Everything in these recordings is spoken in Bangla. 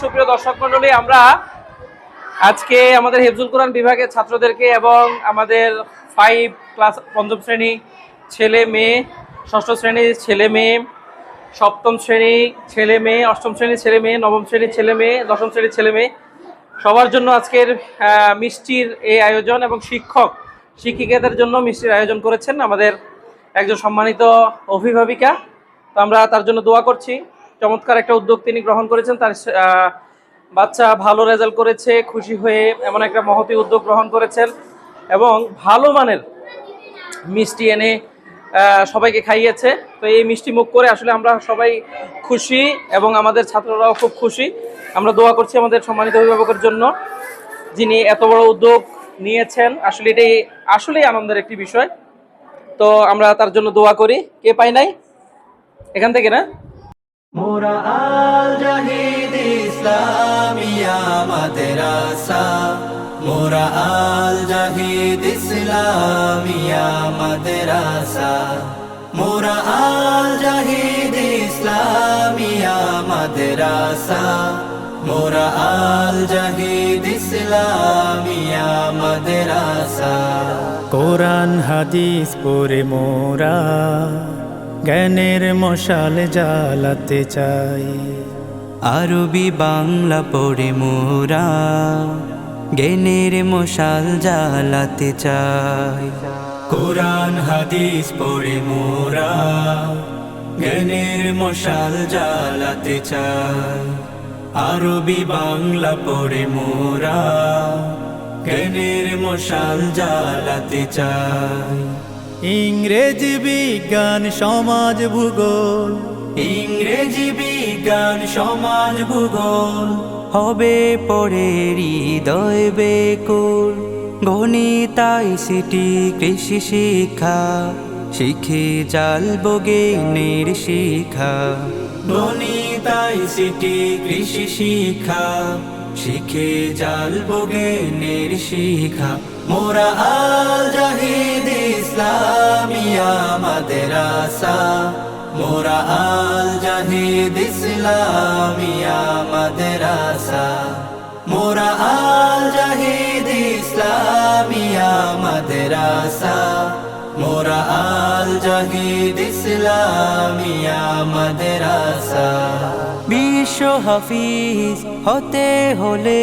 সুপ্রিয় দর্শক মণ্ডলী, আমরা আজকে আমাদের হিফজুল কোরআন বিভাগের ছাত্রদেরকে এবং আমাদের 5 ক্লাস পঞ্চম শ্রেণী ছেলে মেয়ে, ষষ্ঠ শ্রেণীর ছেলে মেয়ে, সপ্তম শ্রেণী ছেলে মেয়ে, অষ্টম শ্রেণীর ছেলে মেয়ে, নবম শ্রেণীর ছেলে মেয়ে, দশম শ্রেণীর ছেলে মেয়ে সবার জন্য আজকের মিষ্টির এই আয়োজন এবং শিক্ষিকাদের জন্য মিষ্টির আয়োজন করেছেন আমাদের একজন সম্মানিত অভিভাবিকা। তো আমরা তার জন্য দোয়া করছি। চমৎকার একটা উদ্যোগ তিনি গ্রহণ করেছেন, তার বাচ্চা ভালো রেজাল্ট করেছে, খুশি হয়ে এমন একটা মহতী উদ্যোগ গ্রহণ করেছেন এবং ভালো মানের মিষ্টি এনে সবাইকে খাইয়েছে। তো এই মিষ্টি মুখ করে আসলে আমরা সবাই খুশি এবং আমাদের ছাত্ররাও খুব খুশি। আমরা দোয়া করছি আমাদের সম্মানিত অভিভাবকের জন্য, যিনি এত বড় উদ্যোগ নিয়েছেন। আসলে এটাই আসলেই আনন্দের একটি বিষয়। তো আমরা তার জন্য দোয়া করি। কে পাই নাই এখান থেকে না? মোরা আল জাহিদ ইসলামিয়া মাদ্রাসা, মোরা আল জাহিদ ইসলামিয়া মাদ্রাসা, মোরা আল জাহিদ ইসলামিয়া মাদ্রাসা, মোরা আল জাহিদ ইসলামিয়া মাদ্রাসা। কোরআন হাদিস পড়ে মোরা জ্ঞানের মশাল জ্বালাতে চাই। আরবি বাংলা পড়ে মোরা জ্ঞানের মশাল জ্বালাতে চাই। কোরআন হাদিস পড়ে মোরা জ্ঞানের মশাল জ্বালাতে চাই। আরবি বাংলা পড়ে মোরা জ্ঞানের মশাল জ্বালাতে চাই। ইংরেজি বিজ্ঞান সমাজ ভূগোল, ইংরেজি বিজ্ঞান সমাজ ভূগোল হবে পড়ে হৃদয় বেকুল। গণিত আইসিটি কৃষি শিক্ষা শিখে চালবো জ্ঞানের শিখা। গণিত আইসিটি কৃষি শিক্ষা শিখে চালবো জ্ঞানের শিখা। মোরা আল জাহিদ ইসলামিয়া মাদ্রাসা, মোরা আল জাহিদ ইসলামিয়া মাদ্রাসা, মোরা আল জাহিদ ইসলামিয়া মাদ্রাসা, মোরা আল জাহিদ ইসলামিয়া মাদ্রাসা। বিশ্ব হাফিজ হতে হলে,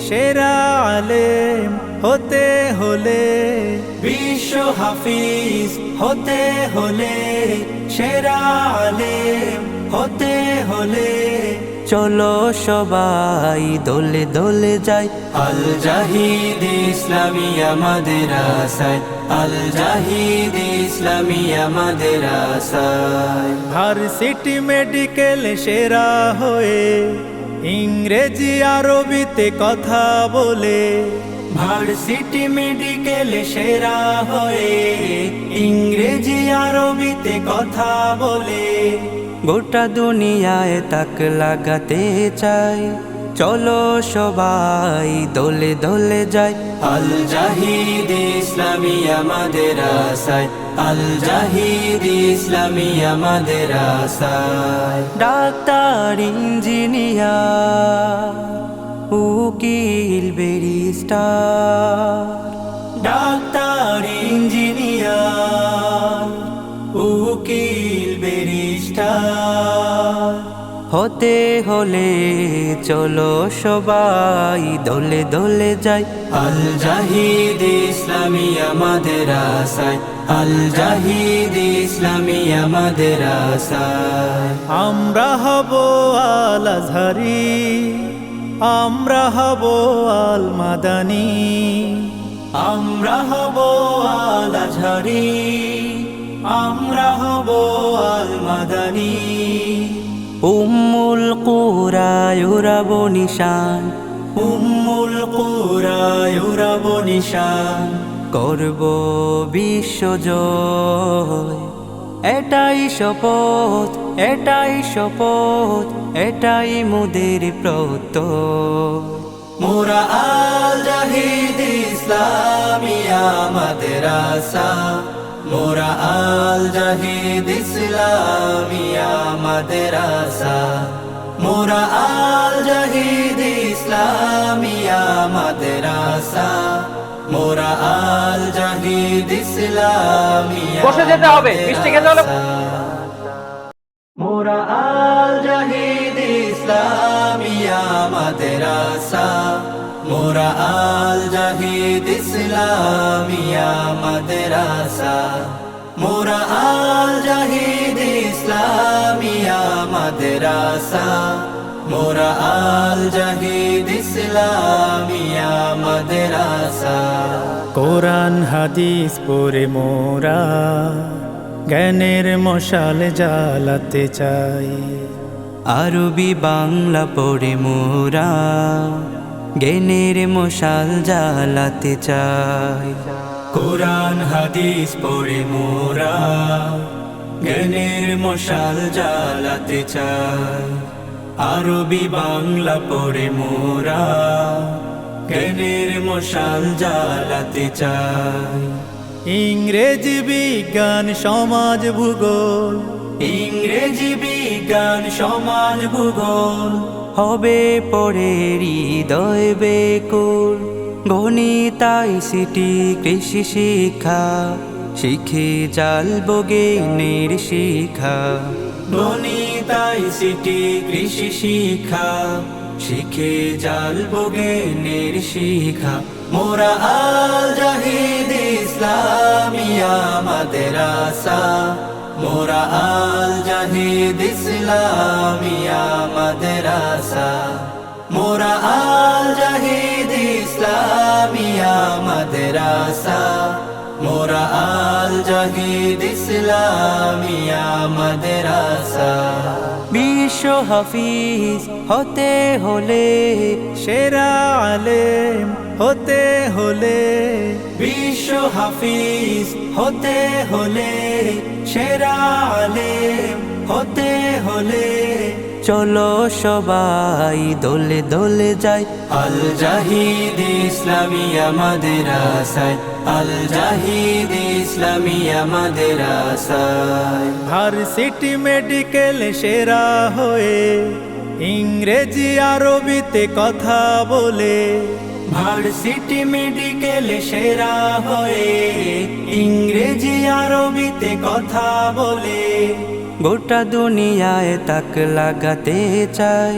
সেরা আলেম হতে হলে, বিশ্ব হাফিজ হতে হলে, সেরা আলেম হতে হলে চলো সবাই দলে দলে যাই আল জাহিদ ইসলামিয়া মাদ্রাসায়, আল জাহিদ ইসলামিয়া মাদ্রাসায়। ভার্সিটি মেডিকেল সেরা হয়ে ইংরেজি আরবিতে কথা বলে, ভার্সিটি মেডিকেল সেরা হয়ে ইংরেজি আরবিতে কথা বলে গোটা দুনিয়ায় তাক লাগাতে চাই। চলো সবাই দলে দলে যাই আল জাহিদ ইসলামিয়া মাদ্রাসায়, আল জাহিদ ইসলামিয়া মাদ্রাসায়। ডাক্তার, ইঞ্জিনিয়ার, উকিল, ব্যারিস্টার, ডাক্তার, ইঞ্জিনিয়ার, উকিল, ব্যারিস্টার হতে হলে চলো সবাই দলে দলে যাই আল জাহিদ ইসলামিয়া মাদ্রাসায়, আল জাহিদ ইসলামিয়া মাদ্রাসায়। আমরা হব আল আজহারি, আমরা হব আল মাদানী, আমরা হব আল আজহারি, আমরা হব আল মাদানী। উম্মুল কুরা ইউরাবো নিশান, উম্মুল কুরা ইউরাবো নিশান করব বিশ্বজয়। এটাই শপথ, এটাই শপথ, এটাই মোদের প্রত্যয়। মোরা আল জাহিদ ইসলামিয়া মাদ্রাসা, মোরা আল জাহিদ ইসলামিয়া মাদ্রাসা, মোরা আল জাহিদ ইসলামিয়া মাদ্রাসা, মোরা আল জাহিদ ইসলামিয়া বসে যেতে হবে, মিষ্টি খেতে হলে মোরা আল জাহিদ ইসলামিয়া মাদ্রাসা, মোরা আল জাহিদ ইসলামিয়া মাদ্রাসা, মোরা আল জাহিদ ইসলামিয়া মাদ্রাসা, মোরা আল জাহিদ ইসলামিয়া মাদ্রাসা। কোরআন হাদিস পড়ে মোরা জ্ঞানের মশাল জ্বালাতে চাই, আরবি বাংলা পড়ে মোরা জ্ঞানের মশাল জ্বালাতে চাই। কোরআন হাদিস পড়ে মোরা জ্ঞানের মশাল জ্বালাতে চাই, আরবি বাংলা পড়ে মোরা জ্ঞানের মশাল জ্বালাতে চাই। ইংরেজি বিজ্ঞান সমাজ ভূগোল, ইংরেজি বিজ্ঞান সমাজ ভূগোল হবে পড়ে হৃদয় বেকুল, গণিত আইসিটি কৃষি শিক্ষা শিখে জালব জ্ঞানের শিখা, গণিত আইসিটি কৃষি শিক্ষা শিখে জালব জ্ঞানের শিখা। মোরা আল জাহিদ ইসলামিয়া মাদ্রাসা, মোরা আল জাহিদ ইসলামিয়া মাদ্রাসা, মোরা আল জাহিদ ইসলামিয়া মাদ্রাসা, মোরা আল জাহিদ ইসলামিয়া মাদ্রাসা। বিশ্ব হাফিজ হতে হলে, সেরা আলেম হতে হলে, বিশ্ব হাফিজ হতে হলে, সেরা আলেম হতে হলে, চলো সবাই দোলে দোলে যাই আল জাহিদ ইসলামিয়া মাদ্রাসায়, আল জাহিদ ইসলামিয়া মাদ্রাসায়। ভার্সিটি মেডিকেল সেরা হয়ে ইংরেজি আরবিতে কথা বলে, ভার্সিটি মেডিকেল সেরা হয়ে ইংরেজি আরবিতে কথা বলে, গোটা দুনিয়ায় তাক লাগাতে চাই,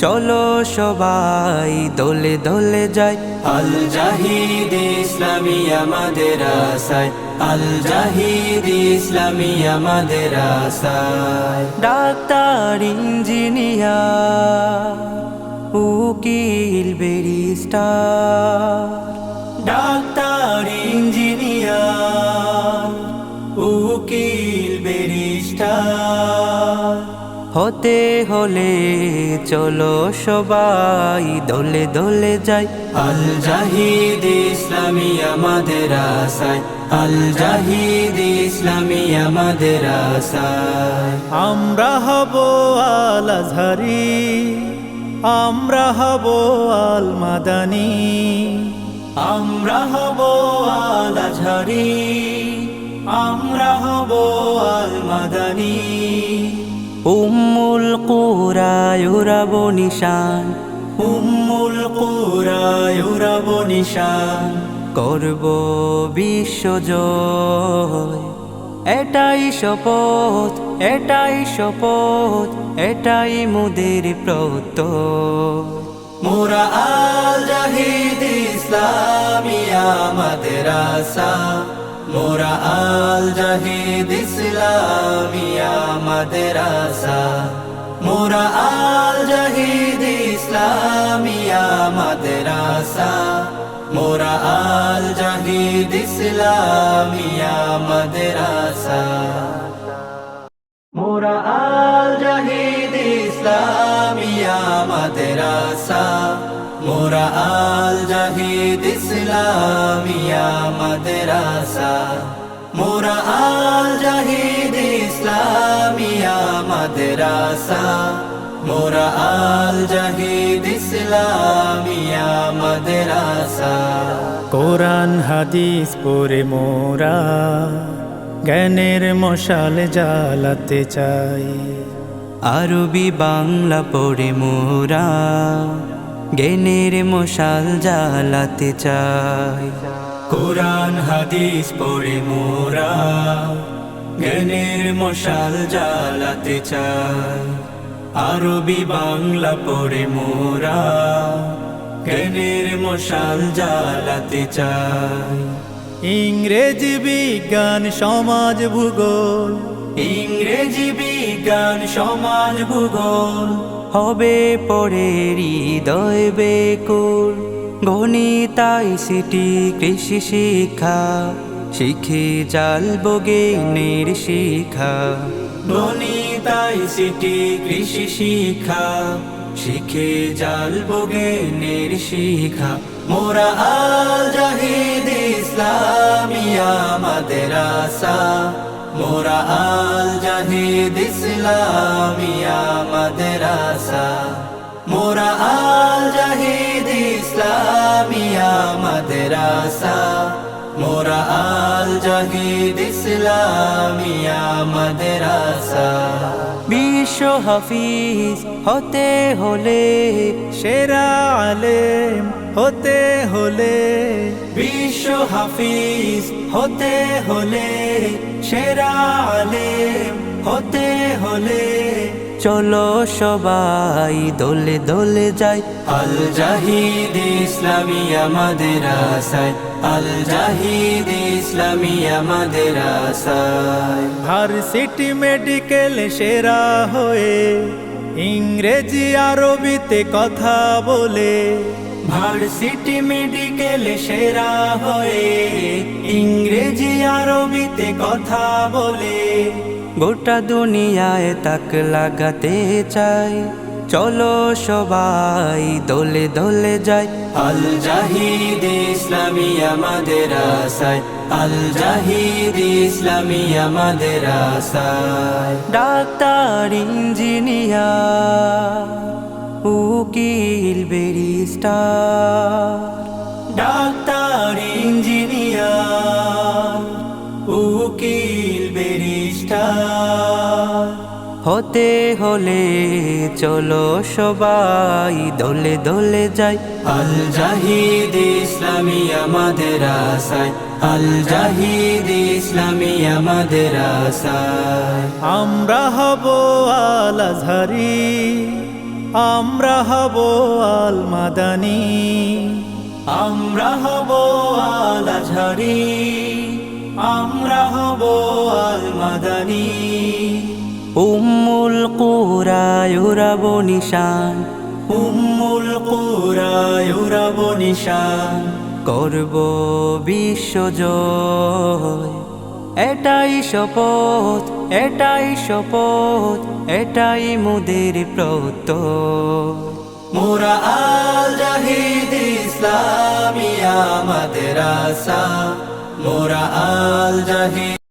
চলো সবাই দোলে দোলে যাই আল জাহিদ ইসলামিয়া মাদ্রাসায়, আল জাহিদ ইসলামিয়া মাদ্রাসায়। ডাক্তার ইঞ্জিনিয়ার উকিল ব্যারিস্টার, ডাক্তার ইঞ্জিনিয়ার উকিল ব্যারিস্টার হতে হলে চলো সবাই দোলে দোলে যাই আল জাহিদ ইসলামিয়া মাদ্রাসায়, আল জাহিদ ইসলামিয়া মাদ্রাসায়। আমরা হব আল আজহারি, আমরা হব আল মাদানী, আমরা হব আল আজহারি, আমরা হব আল মাদানী। উম্মুল কুরা ইউরাব নিশান, উম্মুল কুরা ইউরাব নিশান, করব বিশ্বজয়, এটাই শপথ, এটাই শপথ, এটাই মোদের প্রত্যয়। মোরা আল জাহিদ ইসলামিয়া মাদ্রাসা, মোরা আল জাহিদ ইসলামিয়া মাদ্রাসা, মোরা আল জাহিদ ইসলামিয়া মাদ্রাসা, মোরা আল জাহিদ ইসলামিয়া মাদ্রাসা, মোরা আল জাহিদ ইসলামিয়া মাদ্রাসা, মোরা আল জাহিদ ইসলামিয়া মাদ্রাসা, মোরা আল জাহিদ ইসলামিয়া মাদ্রাসা, মোরা আল জাহিদ ইসলামিয়া মাদ্রাসা। কোরআন হাদিস পড়ে মোরা জ্ঞানের মশাল জ্বালাতে চাই, আরবি বাংলা পড়ে মোরা জ্ঞানের মশাল জ্বালাতে চাই। কোরআন হাদিস পড়ে মোরা জ্ঞানের মশাল জ্বালাতে চাই। আরবি বাংলা পড়ে মোরা জ্ঞানের মশাল জ্বালাতে চাই। ইংরেজি বিজ্ঞান সমাজ ভূগোল, ইংরেজি বিজ্ঞান সমাজ ভূগোল হবে পড়ে হৃদয় বেকুল। গণিত আইসিটি কৃষি শিক্ষা শিখে জালব জ্ঞানের শিখা। গণিত আইসিটি কৃষি শিক্ষা শিখে জালব জ্ঞানের শিখা। মোরা আল জাহিদ ইসলামিয়া মাদ্রাসা, মোরা আল জাহিদ ইসলামিয়া মাদ্রাসা, মোরা আল জাহিদ ইসলামিয়া মাদ্রাসা, মোরা আল জাহিদ ইসলামিয়া মাদ্রাসা। বিশ্ব হাফিজ হতে হলে, সেরা আলেম হতে হলে, বিশ্ব হাফিজ হতে হলে, সেরা আলেম হতে হলে চলো সবাই দোলে দোলে যাই আল জাহিদ ইসলামিয়া মাদ্রাসায়, আল জাহিদ ইসলামিয়া মাদ্রাসায়। ভার্সিটি মেডিকেল সেরা হয়ে ইংরেজি আরবিতে কথা বলে, ভার্সিটি মেডিকেল সেরা হয়ে ইংরেজি আরবিতে কথা বলে গোটা দুনিয়ায় তাক লাগাতে চাই। চলো সবাই দোলে দোলে যাই আল জাহিদ ইসলামিয়া মাদ্রাসায়, আল জাহিদ ইসলামিয়া মাদ্রাসায়। ডাক্তার ইঞ্জিনিয়ার উকিল ব্যারিস্টার, ডাক্তার ইঞ্জিনিয়ার উকিল ব্যারিস্টার হতে হলে চলো সবাই দোলে দোলে যাই আল জাহিদ ইসলামিয়া মাদ্রাসায়, আল জাহিদ ইসলামিয়া মাদ্রাসায়। আমরা হব আল আজহারি, আমরা হব আল মাদানী, আমরা হব আল আজহারি, আমরা হব আল মাদানী। উম্মুল কুরা ইউরাব নিশান, উম্মুল কুরা ইউরাব নিশান করব বিশ্বজয়। এটাই শপথ, এটাই শপথ, এটাই মোদের প্রত্যয়। মোরা আল জাহিদ ইসলামিয়া মাদ্রাসা, মোরা আল জাহিদ